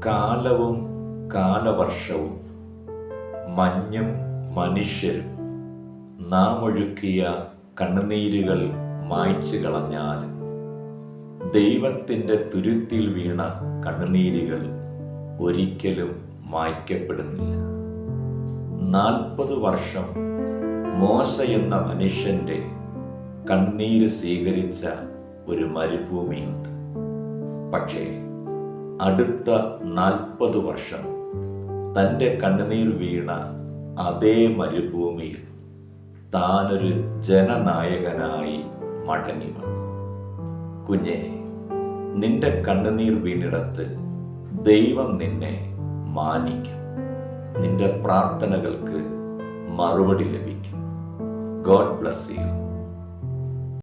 കാലവും കാലവർഷവും മഞ്ഞും മനുഷ്യരും നാം ഒഴുക്കിയ കണ്ണുനീരുകൾ മായ്ച്ചു കളഞ്ഞാലും ദൈവത്തിൻ്റെ തുരുത്തിൽ വീണ കണ്ണുനീരുകൾ ഒരിക്കലും മായ്ക്കപ്പെടുന്നില്ല. 40 വർഷം മോശ എന്ന മനുഷ്യൻ്റെ കണ്ണീര് സ്വീകരിച്ച ഒരു മരുഭൂമിയുണ്ട്. പക്ഷേ അടുത്ത 40 വർഷം തൻ്റെ കണ്ണുനീർ വീണ അതേ മരുഭൂമിയിൽ താനൊരു ജനനായകനായി മടങ്ങി വന്നു. കുഞ്ഞെ, നിന്റെ കണ്ണുനീർ വീണിടത്ത് ദൈവം നിന്നെ മാനിക്കും. നിന്റെ പ്രാർത്ഥനകൾക്ക് മറുപടി ലഭിക്കും. God bless you.